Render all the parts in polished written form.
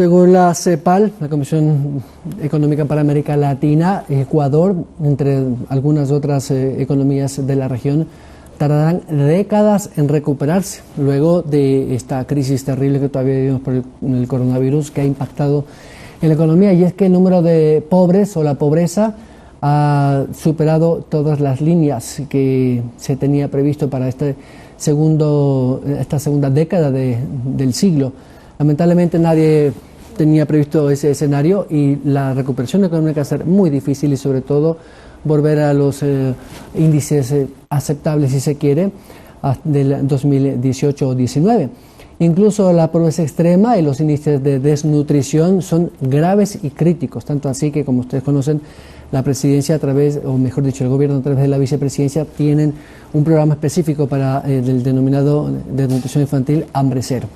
Según la CEPAL, la Comisión Económica para América Latina, Ecuador, entre algunas otras economías de la región, tardarán décadas en recuperarse luego de esta crisis terrible que todavía vivimos por el coronavirus, que ha impactado en la economía. Y es que el número de pobres o la pobreza ha superado todas las líneas que se tenía previsto para esta segunda década del siglo. Lamentablemente nadie tenía previsto ese escenario y la recuperación económica va a ser muy difícil y sobre todo volver a los índices aceptables, si se quiere, del 2018 o 2019. Incluso la pobreza extrema y los índices de desnutrición son graves y críticos, tanto así que, como ustedes conocen, la presidencia a través, o mejor dicho, el gobierno a través de la vicepresidencia, tienen un programa específico para el denominado desnutrición infantil Hambre Cero.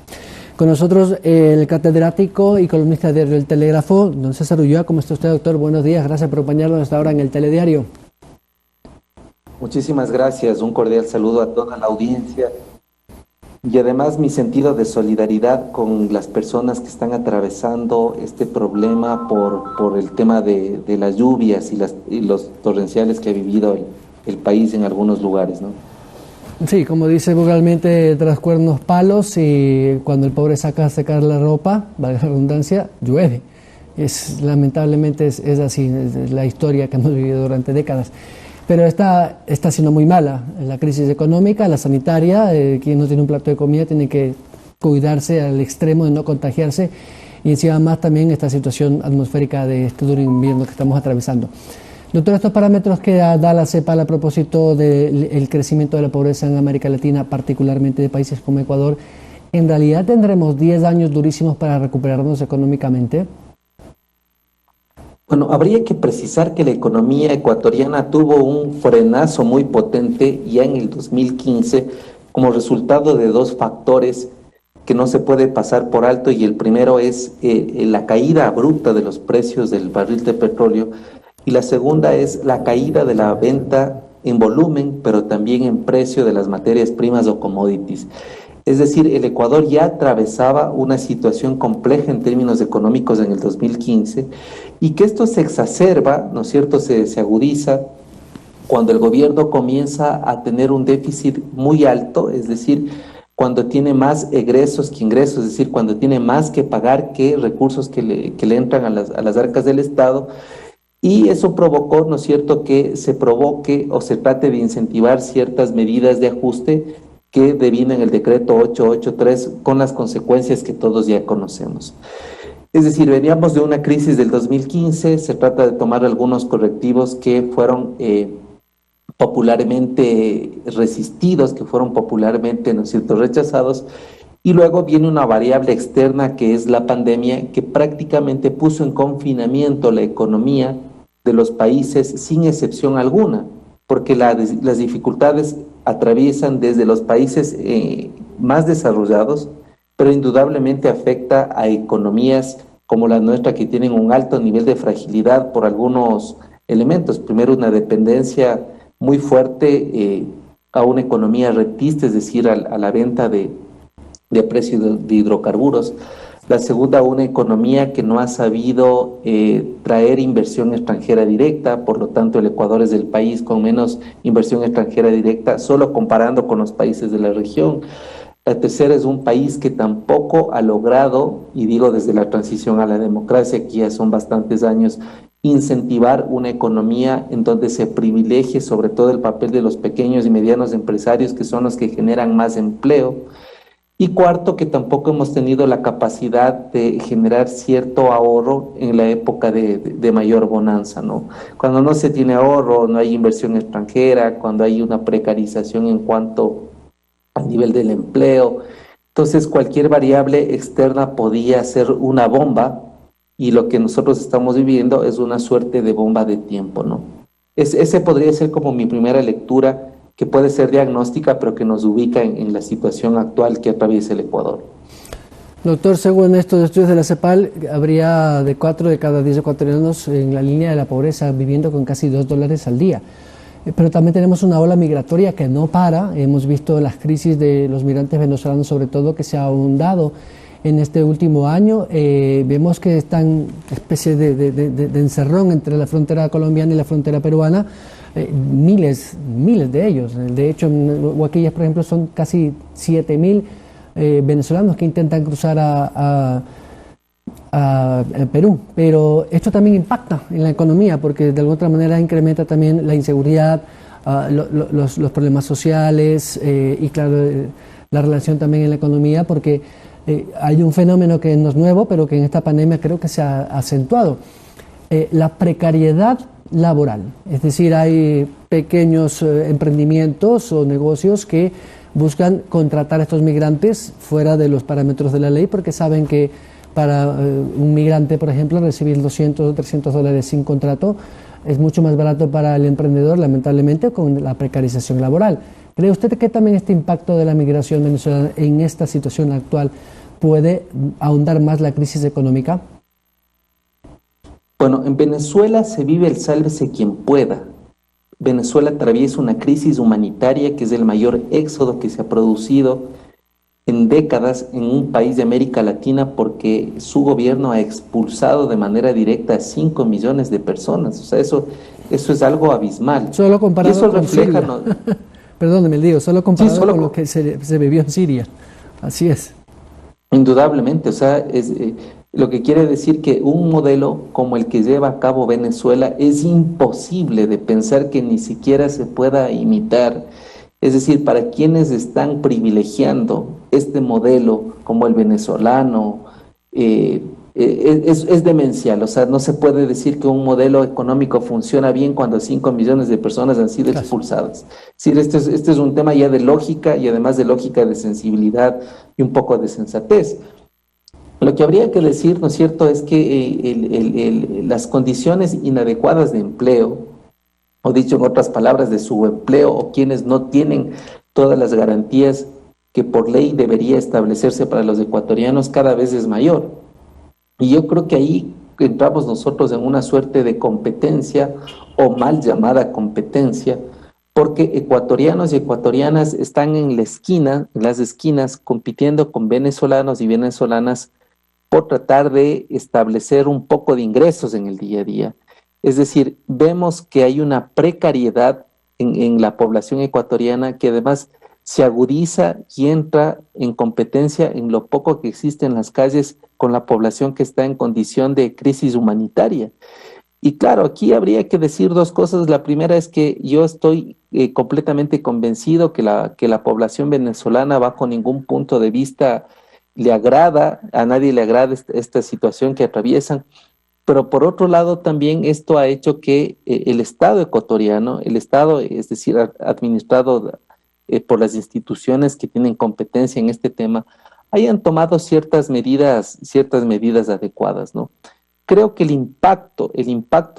Con nosotros el catedrático y columnista del El Telégrafo, don César Ulloa. ¿Cómo está usted, doctor? Buenos días, gracias por acompañarnos hasta ahora en el Telediario. Muchísimas gracias, un cordial saludo a toda la audiencia y además mi sentido de solidaridad con las personas que están atravesando este problema por el tema de las lluvias y los torrenciales que ha vivido el país en algunos lugares, ¿no? Sí, como dice vulgarmente, tras cuernos palos, y cuando el pobre saca a secar la ropa, valga la redundancia, llueve. Lamentablemente es así, es la historia que hemos vivido durante décadas. Pero está siendo muy mala la crisis económica, la sanitaria. Quien no tiene un plato de comida tiene que cuidarse al extremo de no contagiarse, y encima más también esta situación atmosférica de este duro invierno que estamos atravesando. Doctor, estos parámetros que da la CEPAL a propósito del crecimiento de la pobreza en América Latina, particularmente de países como Ecuador, ¿en realidad tendremos 10 años durísimos para recuperarnos económicamente? Bueno, habría que precisar que la economía ecuatoriana tuvo un frenazo muy potente ya en el 2015 como resultado de dos factores que no se puede pasar por alto, y el primero es la caída abrupta de los precios del barril de petróleo, y la segunda es la caída de la venta en volumen, pero también en precio de las materias primas o commodities. Es decir, el Ecuador ya atravesaba una situación compleja en términos económicos en el 2015, y que esto se exacerba, ¿no es cierto?, se agudiza cuando el gobierno comienza a tener un déficit muy alto, es decir, cuando tiene más egresos que ingresos, es decir, cuando tiene más que pagar que recursos que le entran a las arcas del Estado. Y eso provocó, ¿no es cierto?, que se provoque o se trate de incentivar ciertas medidas de ajuste que devienen el decreto 883 con las consecuencias que todos ya conocemos. Es decir, veníamos de una crisis del 2015, se trata de tomar algunos correctivos que fueron popularmente resistidos, que fueron popularmente, ¿no es cierto?, rechazados. Y luego viene una variable externa que es la pandemia, que prácticamente puso en confinamiento la economía de los países sin excepción alguna, porque las dificultades atraviesan desde los países más desarrollados, pero indudablemente afecta a economías como la nuestra, que tienen un alto nivel de fragilidad por algunos elementos. Primero, una dependencia muy fuerte a una economía rentista, es decir, a la venta de precio de hidrocarburos. La segunda, una economía que no ha sabido traer inversión extranjera directa, por lo tanto el Ecuador es el país con menos inversión extranjera directa, solo comparando con los países de la región. La tercera, es un país que tampoco ha logrado, y digo desde la transición a la democracia, que ya son bastantes años, incentivar una economía en donde se privilegie sobre todo el papel de los pequeños y medianos empresarios, que son los que generan más empleo. Y cuarto, que tampoco hemos tenido la capacidad de generar cierto ahorro en la época de mayor bonanza, ¿no? Cuando no se tiene ahorro, no hay inversión extranjera, cuando hay una precarización en cuanto al nivel del empleo, entonces cualquier variable externa podía ser una bomba, y lo que nosotros estamos viviendo es una suerte de bomba de tiempo, ¿no? Ese podría ser como mi primera lectura, que puede ser diagnóstica, pero que nos ubica en la situación actual que atraviesa el Ecuador. Doctor, según estos estudios de la CEPAL, habría de 4 de cada 10 ecuatorianos en la línea de la pobreza, viviendo con casi $2 al día. Pero también tenemos una ola migratoria que no para. Hemos visto las crisis de los migrantes venezolanos, sobre todo, que se ha ahondado en este último año. Vemos que están especie de encerrón entre la frontera colombiana y la frontera peruana. Miles de ellos. De hecho, en Huaquillas, por ejemplo, son casi 7.000 venezolanos que intentan cruzar a Perú, pero esto también impacta en la economía porque de alguna otra manera incrementa también la inseguridad, los problemas sociales y claro, la relación también en la economía porque hay un fenómeno que no es nuevo, pero que en esta pandemia creo que se ha acentuado, la precariedad laboral, es decir, hay pequeños emprendimientos o negocios que buscan contratar a estos migrantes fuera de los parámetros de la ley porque saben que para un migrante, por ejemplo, recibir 200 o 300 dólares sin contrato es mucho más barato para el emprendedor, lamentablemente, con la precarización laboral. ¿Cree usted que también este impacto de la migración venezolana en esta situación actual puede ahondar más la crisis económica? Bueno, en Venezuela se vive el sálvese quien pueda. Venezuela atraviesa una crisis humanitaria que es el mayor éxodo que se ha producido en décadas en un país de América Latina porque su gobierno ha expulsado de manera directa a 5 millones de personas. O sea, eso es algo abismal. Solo comparado y eso con refleja, Siria. Perdóneme, digo, solo comparado con lo que se vivió en Siria. Así es. Indudablemente, o sea, lo que quiere decir que un modelo como el que lleva a cabo Venezuela es imposible de pensar que ni siquiera se pueda imitar. Es decir, para quienes están privilegiando este modelo como el venezolano, es demencial. O sea, no se puede decir que un modelo económico funciona bien cuando 5 millones de personas han sido expulsadas. Es decir, este es un tema ya de lógica y además de lógica de sensibilidad y un poco de sensatez. Lo que habría que decir, ¿no es cierto?, es que las condiciones inadecuadas de empleo, o dicho en otras palabras, de subempleo, o quienes no tienen todas las garantías que por ley debería establecerse para los ecuatorianos, cada vez es mayor. Y yo creo que ahí entramos nosotros en una suerte de competencia, o mal llamada competencia, porque ecuatorianos y ecuatorianas están en las esquinas, compitiendo con venezolanos y venezolanas por tratar de establecer un poco de ingresos en el día a día. Es decir, vemos que hay una precariedad en la población ecuatoriana que además se agudiza y entra en competencia en lo poco que existe en las calles con la población que está en condición de crisis humanitaria. Y claro, aquí habría que decir dos cosas. La primera es que yo estoy completamente convencido que la población venezolana bajo ningún punto de vista le agrada, a nadie le agrada esta situación que atraviesan. Pero por otro lado también esto ha hecho que el Estado ecuatoriano, el Estado, es decir, administrado por las instituciones que tienen competencia en este tema, hayan tomado ciertas medidas adecuadas, ¿no? Creo que el impacto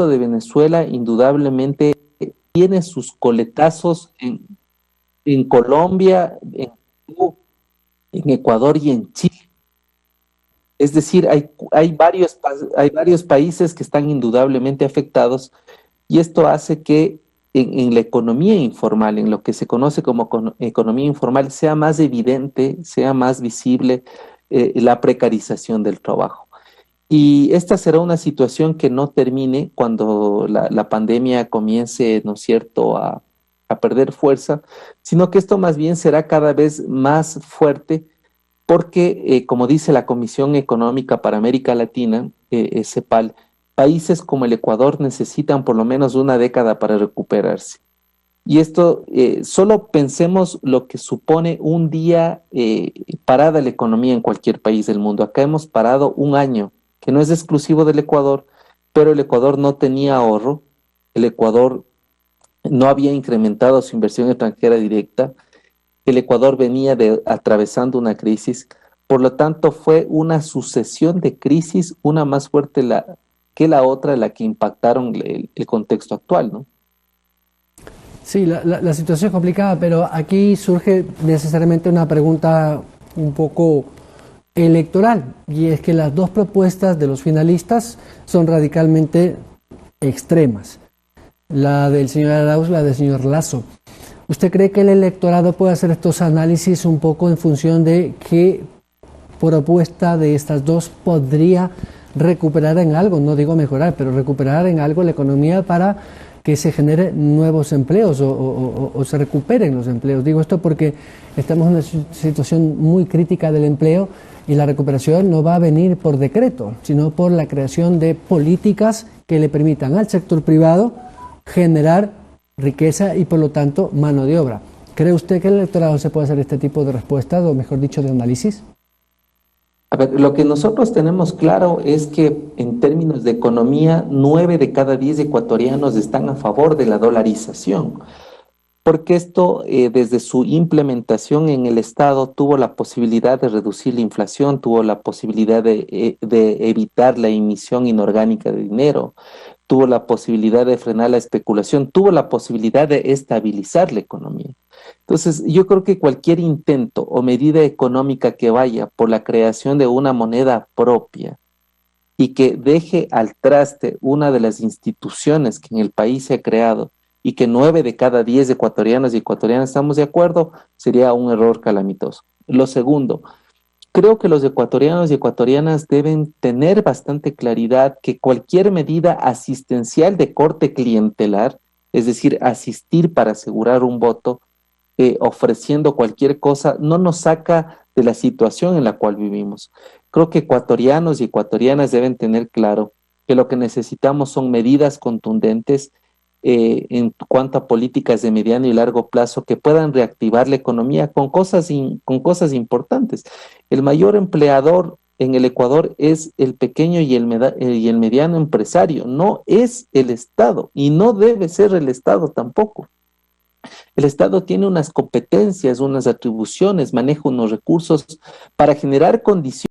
de Venezuela indudablemente tiene sus coletazos en Colombia, en Perú, en Ecuador y en Chile. Es decir, hay varios países que están indudablemente afectados y esto hace que en la economía informal, en lo que se conoce como economía informal, sea más evidente, sea más visible la precarización del trabajo. Y esta será una situación que no termine cuando la pandemia comience, ¿no es cierto?, a perder fuerza, sino que esto más bien será cada vez más fuerte porque, como dice la Comisión Económica para América Latina, CEPAL, países como el Ecuador necesitan por lo menos una década para recuperarse. Y esto, solo pensemos lo que supone un día parada la economía en cualquier país del mundo. Acá hemos parado un año, que no es exclusivo del Ecuador, pero el Ecuador no tenía ahorro, el Ecuador no había incrementado su inversión extranjera directa, el Ecuador venía atravesando una crisis, por lo tanto fue una sucesión de crisis, una más fuerte que la otra, la que impactaron el contexto actual, ¿no? Sí, la situación es complicada, pero aquí surge necesariamente una pregunta un poco electoral, y es que las dos propuestas de los finalistas son radicalmente extremas, la del señor Arauz y la del señor Lasso. ¿Usted cree que el electorado puede hacer estos análisis un poco en función de qué propuesta de estas dos podría recuperar en algo, no digo mejorar, pero recuperar en algo la economía para que se generen nuevos empleos o se recuperen los empleos? Digo esto porque estamos en una situación muy crítica del empleo y la recuperación no va a venir por decreto, sino por la creación de políticas que le permitan al sector privado generar riqueza y por lo tanto mano de obra. ¿Cree usted que el electorado se puede hacer este tipo de respuestas o mejor dicho de análisis? A ver, lo que nosotros tenemos claro es que en términos de economía, 9 de cada 10 ecuatorianos están a favor de la dolarización, porque esto desde su implementación en el Estado tuvo la posibilidad de reducir la inflación, tuvo la posibilidad de evitar la emisión inorgánica de dinero, tuvo la posibilidad de frenar la especulación, tuvo la posibilidad de estabilizar la economía. Entonces, yo creo que cualquier intento o medida económica que vaya por la creación de una moneda propia y que deje al traste una de las instituciones que en el país se ha creado y que 9 de cada 10 ecuatorianos y ecuatorianas estamos de acuerdo, sería un error calamitoso. Lo segundo, creo que los ecuatorianos y ecuatorianas deben tener bastante claridad que cualquier medida asistencial de corte clientelar, es decir, asistir para asegurar un voto, ofreciendo cualquier cosa, no nos saca de la situación en la cual vivimos. Creo que ecuatorianos y ecuatorianas deben tener claro que lo que necesitamos son medidas contundentes en cuanto a políticas de mediano y largo plazo que puedan reactivar la economía con cosas importantes. El mayor empleador en el Ecuador es el pequeño y el mediano empresario, no es el Estado y no debe ser el Estado tampoco. El Estado tiene unas competencias, unas atribuciones, maneja unos recursos para generar condiciones